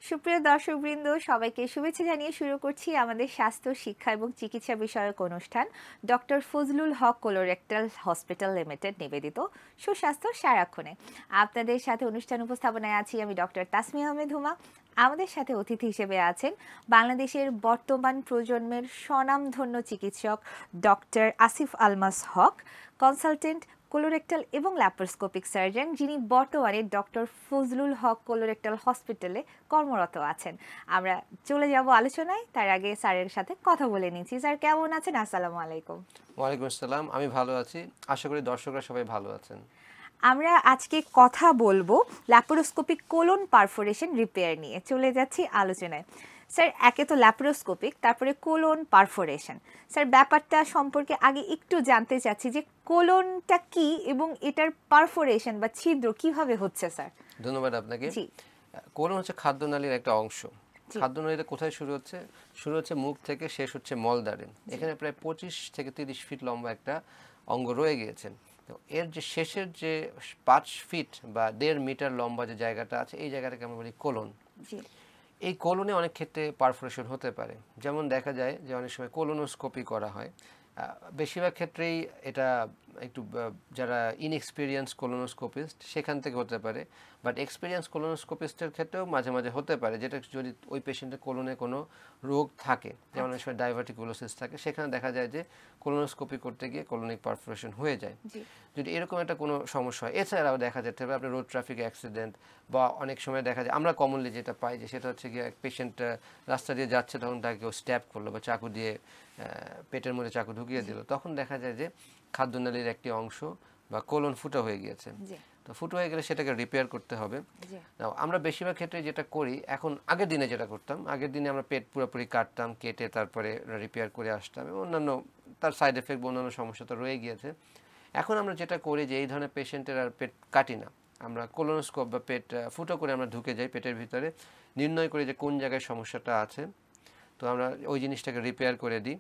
সুপ্রিয় দর্শকবৃন্দ, সবাইকে শুভেচ্ছা জানিয়ে শুরু করছি আমাদের স্বাস্থ্য শিক্ষা এবং চিকিৎসা বিষয়ক অনুষ্ঠান ডক্টর ফজলুল হক কোলোরেক্টাল হসপিটাল লিমিটেড নিবেদিত সুস্বাস্থ্য সারাক্ষণে। আপনাদের সাথে অনুষ্ঠান উপস্থাপনায় আছি আমি ডক্টর তাসমি আহমেদ হুমা। আমাদের সাথে অতিথি হিসেবে আছেন বাংলাদেশের বর্তমান প্রজন্মের স্বনামধন্য চিকিৎসক ডক্টর আসিফ আলমাস হক, কনসালটেন্ট কোলোরেক্টাল এবং ল্যাপারোস্কোপিক সার্জন, যিনি বর্তমানে ডক্টর ফজলুল হক কোলোরেক্টাল হসপিটালে কর্মরত আছেন। আমরা চলে যাব আলোচনায়, তার আগে স্যারের সাথে কথা বলে নিচ্ছি। স্যার কেমন আছেন? আসসালামু আলাইকুম। ওয়ালাইকুম আসসালাম। আমি ভালো আছি, আশা করি দর্শকরা সবাই ভালো আছেন। আমরা আজকে কথা বলবো ল্যাপারোস্কোপিক কোলন পারফোরেশন রিপেয়ার নিয়ে। চলে যাচ্ছি আলোচনায়। স্যার, একে তো ল্যাপারোস্কোপিক, তারপরে কোলন পারফোরেশন। স্যার, ব্যাপারটা সম্পর্কে আগে একটু জানতে চাচ্ছি যে কোলনটা কি এবং এটার পারফোরেশন বা ছিদ্র কিভাবে হচ্ছে স্যার? ধন্যবাদ আপনাকে। জি কোলন হচ্ছে খাদ্যনালীর একটা অংশ। জি খাদ্যনালীটা কোথায় শুরু হচ্ছে? শুরু হচ্ছে মুখ থেকে, শেষ হচ্ছে মলদ্বারে। এখানে প্রায় 25 থেকে 30 ফিট লম্বা একটা অঙ্গ রয়ে গিয়েছে। তো এর যে শেষের যে 5 ফিট বা 1.5 মিটার লম্বা যে জায়গাটা আছে, এই জায়গাটাকে আমরা বলি কোলন। জি এই কোলনে অনেক ক্ষেত্রে পারফোরেশন হতে পারে। যেমন দেখা যায় যে অনেক সময় কোলোনোস্কোপি করা হয়। বেশিরভাগ ক্ষেত্রেই এটা একটু যারা ইনএক্সপিরিয়েন্স কোলোনোস্কোপিস্ট সেখান থেকে হতে পারে, বাট এক্সপিরিয়েন্স কোলোনোস্কোপিস্টের ক্ষেত্রেও মাঝে মাঝে হতে পারে, যেটা যদি ওই পেশেন্টের কোলনে কোনো রোগ থাকে, যেমন অনেক সময় ডাইভার্টিকুলোসিস থাকে, সেখানে দেখা যায় যে কোলোনোস্কোপি করতে গিয়ে কোলোনিক পারফোরেশন হয়ে যায়। জি যদি এরকম একটা কোনো সমস্যা হয়, এছাড়াও দেখা যেতে হবে আপনার রোড ট্রাফিক অ্যাক্সিডেন্ট, বা অনেক সময় দেখা যায় আমরা কমনলি যেটা পাই যে সেটা হচ্ছে গিয়ে পেশেন্ট রাস্তা দিয়ে যাচ্ছে, তখন তাকে কেউ স্ট্যাব করলো বা চাকু দিয়ে পেটের মধ্যে চাকু ঢুকিয়ে দিল, তখন দেখা যায় যে খাদ্যনালীর একটি অংশ বা কোলন ফুটো হয়ে গিয়েছে। জি তো ফুটো হয়ে গেলে সেটাকে রিপেয়ার করতে হবে। জি আমরা বেশিরভাগ ক্ষেত্রে যেটা করি এখন, আগের দিনে যেটা করতাম, আগের দিনে আমরা পেট পুরোপুরি কাটতাম, কেটে তারপরে রিপেয়ার করে আসতাম, এবং অন্যান্য তার সাইড এফেক্ট বা অন্যান্য সমস্যা তো রয়ে গিয়েছে। এখন আমরা যেটা করি যে এই ধরনের পেশেন্টের আর পেট কাটি না, আমরা কোলোনোস্কোপ বা পেট ফুটো করে আমরা ঢুকে যাই পেটের ভিতরে, নির্ণয় করি যে কোন জায়গায় সমস্যাটা আছে। তো আমরা ওই জিনিসটাকে রিপেয়ার করে দিই,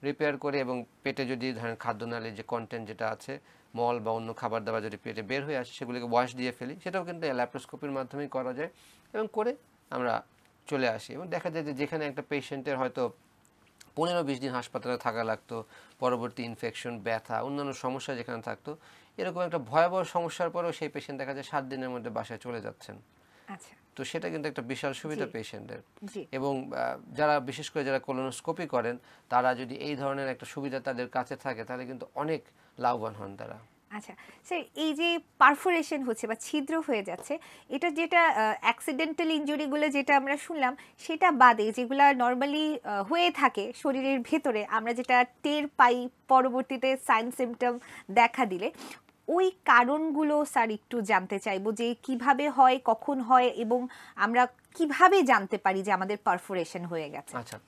রিপেয়ার করে, এবং পেটে যদি ধরেন খাদ্যনালীর যে কন্টেন্ট যেটা আছে, মল বা অন্য খাবার দাবার যদি পেটে বের হয়ে আসে, সেগুলিকে ওয়াশ দিয়ে ফেলি। সেটাও কিন্তু ল্যাপ্রোস্কোপির মাধ্যমেই করা যায়, এবং করে আমরা চলে আসি। এবং দেখা যায় যে যেখানে একটা পেশেন্টের হয়তো 15-20 দিন হাসপাতালে থাকা লাগতো, পরবর্তী ইনফেকশন, ব্যথা, অন্যান্য সমস্যা যেখানে থাকতো, এরকম একটা ভয়াবহ সমস্যার পরেও সেই পেশেন্ট দেখা যায় 7 দিনের মধ্যে বাসায় চলে যাচ্ছেন। আচ্ছা তো সেটা কিন্তু একটা বিশাল জি সুবিধা পেশেন্টের। জি এবং যারা বিশেষ করে যারা কোলোনোস্কোপি করেন, তারা যদি এই ধরনের একটা সুবিধা তাদের কাছে থাকে, তাহলে কিন্তু অনেক লাভবান হন তারা। আচ্ছা স্যার, এই যে পারফোরেশন হচ্ছে বা ছিদ্র হয়ে যাচ্ছে, এটা যেটা অ্যাক্সিডেন্টাল ইনজুরিগুলো যেটা আমরা শুনলাম, সেটা বাদে যেগুলা নর্মালি হয়ে থাকে শরীরের ভেতরে, আমরা যেটা টের পাই পরবর্তীতে সাইন সিমটম দেখা দিলে, ওই কারণগুলো স্যার একটু জানতে চাইবো যে কিভাবে হয়, কখন হয়, এবং আমরা কিভাবে জানতে পারি যে আমাদের পারফোরেশন হয়ে গেছে? আচ্ছা,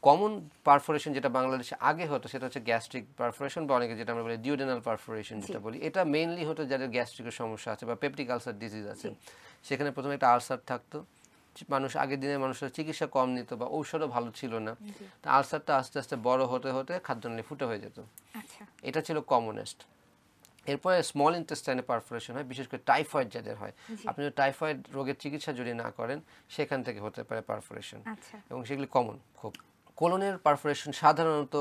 কমন পারফোরেশন যেটা বাংলাদেশে আগে হতো সেটা হচ্ছে গ্যাস্ট্রিক পারফোরেশন, বা অনেকে যেটা আমরা বলি ডিউডেনাল পারফোরেশন জি যেটা বলি। এটা মেইনলি হতো যাদের গ্যাস্ট্রিকের সমস্যা আছে বা পেপটিক আলসার ডিজিজ আছে। জি সেখানে প্রথমে একটা আলসার থাকতো, মানুষ আগের দিনের মানুষের চিকিৎসা কম নিত বা ঔষধও ভালো ছিল না। জি তা আলসারটা আস্তে আস্তে বড় হতে হতে খাদ্যনালী ফুটো হয়ে যেত। আচ্ছা এটা ছিল কমনেস্ট। এরপরে স্মল ইন্টেস্টাইনে পারফোরেশন হয়, বিশেষ করে টাইফয়েড যাদের হয়। জি আপনি যদি টাইফয়েড রোগের চিকিৎসা যদি না করেন, সেখান থেকে হতে পারে পারফোরেশন, আচ্ছা এবং সেগুলি কমন খুব। কোলনের পারফোরেশন সাধারণত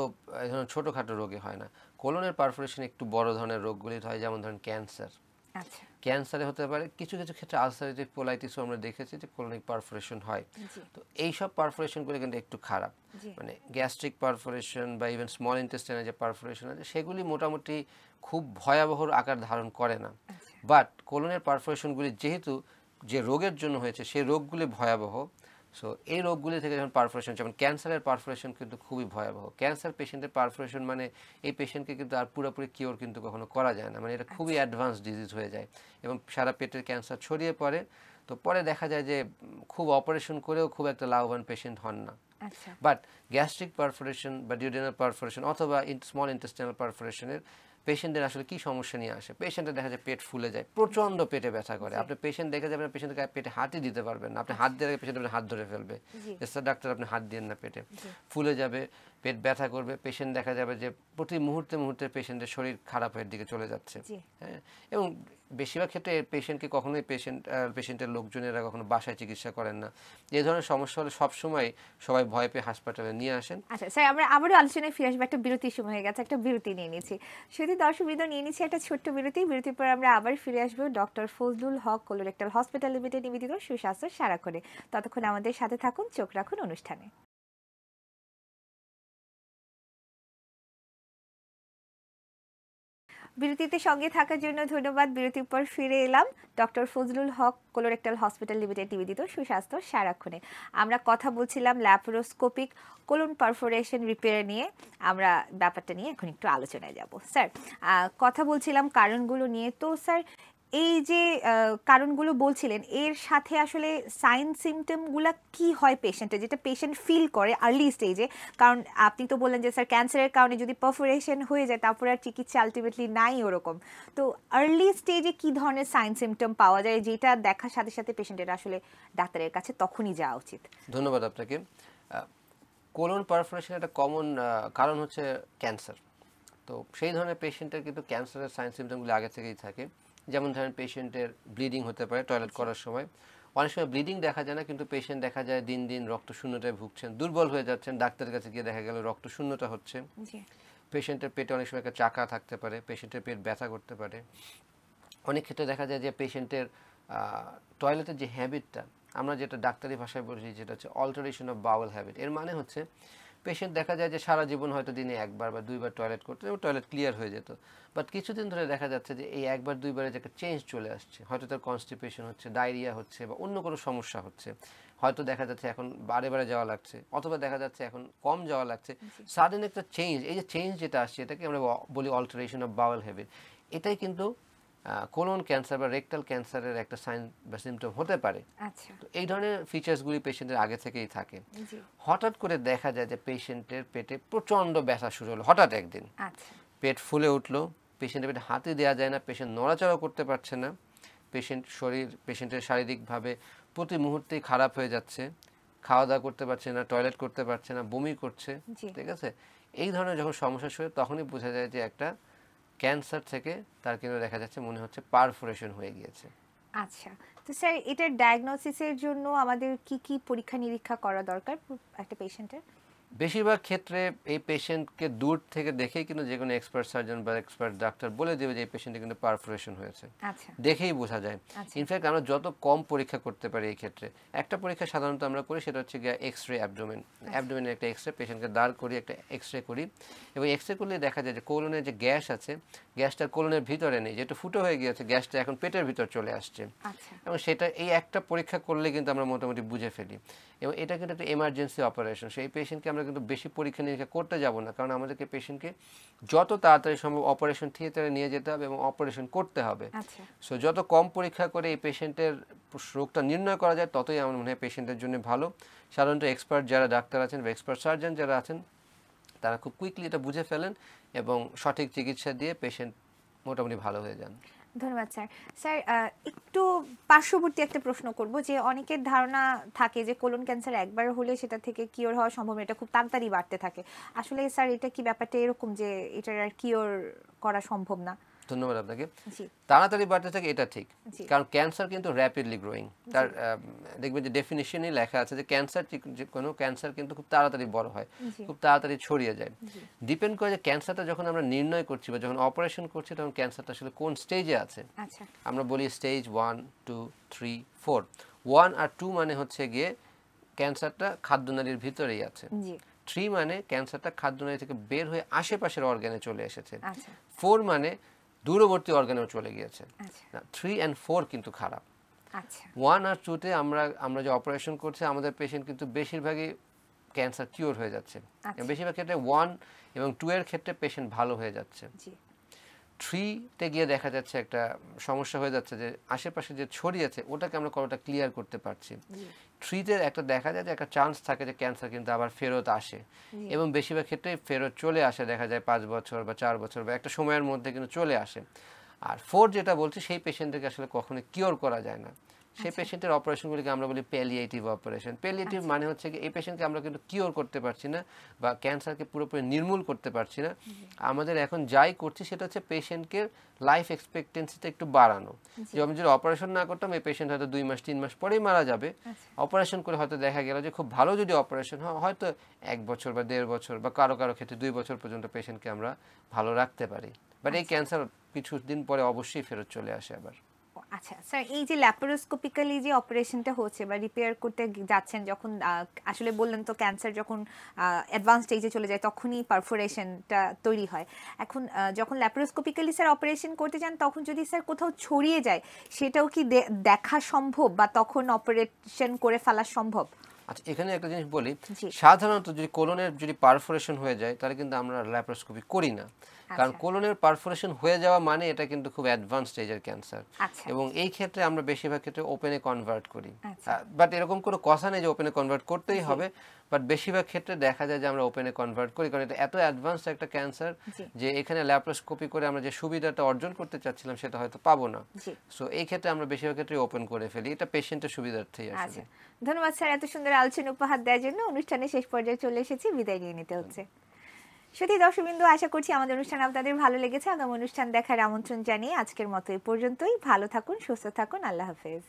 এই ধরনের ছোটোখাটো রোগে হয় না। কোলনের পারফোরেশন একটু বড় ধরনের রোগগুলি হয়, যেমন ধরেন ক্যান্সার। আচ্ছা ক্যান্সারে হতে পারে, কিছু কিছু ক্ষেত্রে আলসারেটিভ কোলাইটিসও আমরা দেখেছি যে কোলনিক পারফোরেশন হয়। জি তো এইসব পারফোরেশনগুলো কিন্তু একটু খারাপ। জি মানে গ্যাস্ট্রিক পারফোরেশন বা ইভেন স্মল ইন্টেস্টাইনের যে পারফোরেশন আছে, সেগুলি মোটামুটি খুব ভয়াবহ আকার ধারণ করে না। আচ্ছা বাট কোলনের পারফোরেশনগুলি যেহেতু যে রোগের জন্য হয়েছে, সেই রোগগুলি ভয়াবহ। সো এই রোগগুলি থেকে যখন পারফোরেশন, যেমন ক্যান্সারের পারফোরেশন কিন্তু খুবই ভয়াবহ। ক্যান্সার পেশেন্টের পারফোরেশন মানে এই পেশেন্টকে কিন্তু আর পুরোপুরি কিওর কিন্তু কখনো করা যায় না, মানে এটা খুবই আচ্ছা অ্যাডভান্স ডিজিজ হয়ে যায়, এবং সারা পেটের ক্যান্সার ছড়িয়ে পড়ে। তো পরে দেখা যায় যে খুব অপারেশন করেও খুব একটা লাভবান পেশেন্ট হন না। আচ্ছা বাট গ্যাস্ট্রিক পারফোরেশন বা ডিউডেনাল পারফোরেশন অথবা স্মল ইন্টেস্টাইনাল পারফোরেশনের পেশেন্টের আসলে কি সমস্যা নিয়ে আসে? পেশেন্টের দেখা যায় পেট ফুলে যায়, প্রচণ্ড পেটে ব্যথা করে। জি আপনি পেশেন্ট দেখে যাবেন, পেশেন্টের পেটে হাতই দিতে পারবেন না, আপনি হাত আচ্ছা দিয়ে পেশেন্টের হাত ধরে ফেলবে, জি যে স্যার ডাক্তার আপনি হাত দিন না পেটে। জি ফুলে যাবে, পেট ব্যথা করবে, পেশেন্ট দেখা যাবে যে প্রতি মুহূর্তে মুহূর্তে পেশেন্টের শরীর খারাপ হয়ে দিকে চলে যাচ্ছে। জি হ্যাঁ, এবং বেশিরভাগ ক্ষেত্রে পেশেন্টকে কখনোই পেশেন্টের লোকজনেরা কখনো বাসায় চিকিৎসা করেন না। এই ধরনের সমস্যা হলে সবসময় সবাই ভয় পেয়ে হাসপাতালে নিয়ে আসেন। আচ্ছা স্যার, আমরা আবারও আলোচনায় ফিরে আসবো, একটা বিরতির সময় হয়ে গেছে, একটা বিরতি নিয়ে নিচ্ছি। শুধু দর্শকবৃন্দ, নিয়ে নিচ্ছি একটা ছোট্ট বিরতি। বিরতির পর আমরা আবার ফিরে আসবো ডক্টর ফজলুল হক কোলোরেক্টাল হসপিটাল লিমিটেড নিবেদিত সুস্বাস্থ্য সারাক্ষণে। ততক্ষণ আমাদের সাথে থাকুন, চোখ রাখুন অনুষ্ঠানে। বিরতিতে সঙ্গে থাকার জন্য ধন্যবাদ। বিরতির পর ফিরে এলাম ডক্টর ফজলুল হক কোলোরেক্টাল হসপিটাল লিমিটেড নিবেদিত সুস্বাস্থ্য সারাক্ষণে। আমরা কথা বলছিলাম ল্যাপারোস্কোপিক কোলন পারফোরেশন রিপেয়ার নিয়ে। আমরা ব্যাপারটা নিয়ে এখন একটু আলোচনায় যাব স্যার। কথা বলছিলাম কারণগুলো নিয়ে। তো স্যার, এই যে কারণগুলো বলছিলেন, এর সাথে আসলে সাইন সিমটমগুলো কি হয় পেশেন্টের, যেটা পেশেন্ট ফিল করে আর্লি স্টেজে? কারণ আপনি তো বললেন যে স্যার ক্যান্সারের কারণে যদি পারফোরেশন হয়ে যায় তারপরে আর চিকিৎসা আলটিমেটলি নাই ওরকম। তো আর্লি স্টেজে কি ধরনের সাইন সিমটম পাওয়া যায় যেটা দেখার সাথে সাথে পেশেন্টের আসলে ডাক্তারের কাছে তখনই যাওয়া উচিত? ধন্যবাদ আপনাকে। কোলন পারফোরেশন একটা কমন কারণ হচ্ছে ক্যান্সার। তো সেই ধরনের পেশেন্টের কিন্তু ক্যান্সারের সাইন সিমটমগুলো আগে থেকেই থাকে। যেমন ধরেন পেশেন্টের ব্লিডিং হতে পারে টয়লেট করার সময়। অনেক সময় ব্লিডিং দেখা যায় না, কিন্তু পেশেন্ট দেখা যায় দিন দিন রক্ত শূন্যতায় ভুগছেন, দুর্বল হয়ে যাচ্ছেন, ডাক্তারের কাছে গিয়ে দেখা গেল রক্ত শূন্যতা হচ্ছে। পেশেন্টের পেটে অনেক সময় একটা চাকা থাকতে পারে, পেশেন্টের পেট ব্যথা করতে পারে। অনেক ক্ষেত্রে দেখা যায় যে পেশেন্টের টয়লেটের যে হ্যাবিটটা, আমরা যেটা ডাক্তারি ভাষায় বলছি যেটা হচ্ছে অল্টারেশন অফ বাউল হ্যাবিট। এর মানে হচ্ছে পেশেন্ট দেখা যায় যে সারা জীবন হয়তো দিনে একবার বা দুইবার টয়লেট করতে এবং টয়লেট ক্লিয়ার হয়ে যেত, বাট কিছুদিন ধরে দেখা যাচ্ছে যে এই একবার দুইবারে যে একটা চেঞ্জ চলে আসছে, হয়তো তার কনস্টিপেশন হচ্ছে, ডায়রিয়া হচ্ছে বা অন্য কোনো সমস্যা হচ্ছে। হয়তো দেখা যাচ্ছে এখন বারে বারে যাওয়া লাগছে, অথবা দেখা যাচ্ছে এখন কম যাওয়া লাগছে। সাডেন একটা চেঞ্জ, এই যে চেঞ্জ যেটা আসছে এটাকে আমরা বলি অল্টারেশন অফ বাউল হ্যাবিট। এটাই কিন্তু কোলন ক্যান্সার বা রেকটাল ক্যান্সারের একটা সাইন বা সিমটম হতে পারে। আচ্ছা। তো এই ধরনের ফিচার্সগুলি পেশেন্টের আগে থেকেই থাকে। হঠাৎ করে দেখা যায় যে পেশেন্টের পেটে প্রচণ্ড ব্যথা শুরু হলো হঠাৎ একদিন, আচ্ছা। পেট ফুলে উঠলো, পেশেন্টের পেটে হাতই দেওয়া যায় না, পেশেন্ট নড়াচড়া করতে পারছে না, পেশেন্টের শারীরিকভাবে প্রতি মুহূর্তেই খারাপ হয়ে যাচ্ছে, খাওয়া দাওয়া করতে পারছে না, টয়লেট করতে পারছে না, বমি করছে। ঠিক আছে, এই ধরনের যখন সমস্যা শুরু তখনই বোঝা যায় যে একটা ক্যান্সার থেকে তার কিন্তু দেখা যাচ্ছে মনে হচ্ছে পারফোরেশন হয়ে গিয়েছে। আচ্ছা, তো স্যার এটার ডায়াগনোসিসের জন্য আমাদের কি কি পরীক্ষা নিরীক্ষা করা দরকার একটা পেশেন্টের? বেশিরভাগ ক্ষেত্রে এই পেশেন্টকে দূর থেকে দেখেই কিন্তু যে কোনো এক্সপার্ট সার্জন বা এক্সপার্ট ডাক্তার বলে দেবে যে এই পেশেন্টে কিন্তু পারফোরেশন হয়েছে। আচ্ছা। দেখেই বোঝা যায়। ইনফ্যাক্ট আমরা যত কম পরীক্ষা করতে পারি এই ক্ষেত্রে, একটা পরীক্ষা সাধারণত আমরা করি সেটা হচ্ছে গিয়ে এক্সরে অ্যাবডোমেনের একটা এক্সরে, পেশেন্টকে দাঁড় করি একটা এক্সরে করি, এবং এক্সরে করলে দেখা যায় যে কোলনের যে গ্যাস আছে, গ্যাসটা কোলনের ভিতরে নেই, যেটা ফুটো হয়ে গিয়েছে, গ্যাসটা এখন পেটের ভিতর চলে আসছে। এবং সেটা এই একটা পরীক্ষা করলে কিন্তু আমরা মোটামুটি বুঝে ফেলি। এবং এটা কিন্তু একটা এমার্জেন্সি অপারেশন, সেই পেশেন্টকে আমরা কিন্তু বেশি পরীক্ষা নিরীক্ষা করতে যাব না, কারণ আমাদেরকে পেশেন্টকে যত তাড়াতাড়ি সম্ভব অপারেশন থিয়েটারে নিয়ে যেতে হবে এবং অপারেশন করতে হবে। সো যত কম পরীক্ষা করে এই পেশেন্টের রোগটা নির্ণয় করা যায় ততই আমার মনে হয় পেশেন্টের জন্য ভালো। সাধারণত এক্সপার্ট যারা ডাক্তার আছেন বা এক্সপার্ট সার্জন যারা আছেন তারা খুব কুইকলি এটা বুঝে ফেলেন এবং সঠিক চিকিৎসা দিয়ে পেশেন্ট মোটামুটি ভালো হয়ে যান। ধন্যবাদ স্যার। স্যার, একটু পার্শ্ববর্তী একটা প্রশ্ন করব, যে অনেকের ধারণা থাকে যে কোলন ক্যান্সার একবার হলে সেটা থেকে কিওর হওয়া সম্ভব, এটা খুব তাড়াতাড়ি বাড়তে থাকে। আসলে স্যার এটা কি ব্যাপারটা এরকম যে এটার আর কিওর করা সম্ভব না? ধন্যবাদ আপনাকে। তাড়াতাড়ি বাড়তে থাকে এটা ঠিক, কারণ ক্যান্সার কিন্তু র্যাপিডলি গ্রোয়িং। তার দেখবেন যে ডেফিনিশনই লেখা আছে যে ক্যান্সার, যে কোনো ক্যান্সার কিন্তু খুব তাড়াতাড়ি বড় হয়, খুব তাড়াতাড়ি ছড়িয়ে যায়। ডিপেন্ড করে যে ক্যান্সারটা যখন আমরা নির্ণয় করছি বা যখন অপারেশন করছি তখন ক্যান্সারটা আসলে কোন স্টেজে আছে। আমরা বলি স্টেজ 1, 2, 3, 4। 1 আর 2 মানে হচ্ছে গিয়ে ক্যান্সারটা খাদ্যনালীর ভিতরেই আছে। 3 মানে ক্যান্সারটা খাদ্যনালী থেকে বের হয়ে আশেপাশের অর্গানে চলে এসেছে। 4 মানে দূরবর্তী অর্গানেও চলে গিয়েছে। 3 and 4 কিন্তু খারাপ। 1 আর 2-তে আমরা যে অপারেশন করছি আমাদের পেশেন্ট কিন্তু বেশিরভাগই ক্যান্সার কিওর হয়ে যাচ্ছে। বেশিরভাগ ক্ষেত্রে 1 এবং 2 এর ক্ষেত্রে পেশেন্ট ভালো হয়ে যাচ্ছে। 3-তে গিয়ে দেখা যাচ্ছে একটা সমস্যা হয়ে যাচ্ছে যে আশেপাশে যে ছড়িয়েছে ওটাকে আমরা কতটা ক্লিয়ার করতে পারছি। 3-তে একটা দেখা যায় যে একটা চান্স থাকে যে ক্যান্সার কিন্তু আবার ফেরত আসে, এবং বেশিরভাগ ক্ষেত্রে ফেরত চলে আসে, দেখা যায় 5 বছর বা 4 বছর বা একটা সময়ের মধ্যে কিন্তু চলে আসে। আর 4 যেটা বলছি সেই পেশেন্টদেরকে আসলে কখনো কিওর করা যায় না, সেই আচ্ছা। পেশেন্টের অপারেশনগুলিকে আমরা বলি প্যালিয়েটিভ অপারেশন। প্যালিয়েটিভ আচ্ছা। মানে হচ্ছে কি এই পেশেন্টকে আমরা কিন্তু কিওর করতে পারছি না বা ক্যান্সারকে পুরোপুরি নির্মূল করতে পারছি না। আমাদের এখন যাই করছি সেটা হচ্ছে পেশেন্টকে লাইফ এক্সপেক্টেন্সিটা একটু বাড়ানো। জি। যে আমি যদি অপারেশন না করতাম এই পেশেন্ট হয়তো 2 মাস 3 মাস পরেই মারা যাবে। আচ্ছা। অপারেশন করে হয়তো দেখা গেল যে খুব ভালো যদি অপারেশন হয় হয়তো 1 বছর বা 1.5 বছর বা কারো কারো ক্ষেত্রে 2 বছর পর্যন্ত পেশেন্টকে আমরা ভালো রাখতে পারি। বাট এই আচ্ছা। ক্যান্সার কিছুদিন পরে অবশ্যই ফেরত চলে আসে আবার। ও আচ্ছা স্যার, এই যে ল্যাপারোস্কোপিক্যালি যে অপারেশনটা হচ্ছে বা রিপেয়ার করতে যাচ্ছেন, যখন আসলে বললেন তো ক্যান্সার যখন অ্যাডভান্স স্টেজে চলে যায় তখনই পারফোরেশনটা তৈরি হয়। এখন যখন ল্যাপারোস্কোপিক্যালি স্যার অপারেশন করতে যান তখন যদি স্যার কোথাও ছড়িয়ে যায় সেটাও কি দেখা সম্ভব বা তখন অপারেশন করে ফেলা সম্ভব? আচ্ছা, এখানে একটা জিনিস বলি, জি। সাধারণত যদি কোলনের যদি পারফোরেশন হয়ে যায় তাহলে কিন্তু আমরা ল্যাপারোস্কোপি করি না। কারণ আচ্ছা। কোলনের পারফোরেশন হয়ে যাওয়া মানে এটা কিন্তু খুব অ্যাডভান্স স্টেজের ক্যান্সার আচ্ছা। এবং এই ক্ষেত্রে আমরা বেশিরভাগ ক্ষেত্রে ওপেনে কনভার্ট করি। আচ্ছা। বাট এরকম কোনো কথা নেই যে ওপেনে কনভার্ট করতেই জি। হবে, বাট বেশিরভাগ ক্ষেত্রে দেখা যায় যে আমরা ওপেনে কনভার্ট করি কারণ এটা এত অ্যাডভান্স একটা ক্যান্সার জি। যে এখানে ল্যাপারোস্কোপি করে আমরা যে সুবিধাটা অর্জন করতে চাচ্ছিলাম সেটা হয়তো পাবো না। জি। সো এই ক্ষেত্রে আমরা বেশিরভাগ ক্ষেত্রে ওপেন করে ফেলি, এটা পেশেন্টের সুবিধার্থেই আসলে। আচ্ছা, ধন্যবাদ স্যার এত সুন্দর আলোচনা উপহার দেওয়ার জন্য। অনুষ্ঠানের শেষ পর্যায়ে চলে এসেছি, বিদায় নিয়ে নিতে হচ্ছে। সত্যি দর্শকবৃন্দ, আশা করছি আমাদের অনুষ্ঠান আপনাদের ভালো লেগেছে। আগামী অনুষ্ঠান দেখার আমন্ত্রণ জানিয়ে আজকের মতো এই পর্যন্তই। ভালো থাকুন, সুস্থ থাকুন, আল্লাহ হাফেজ।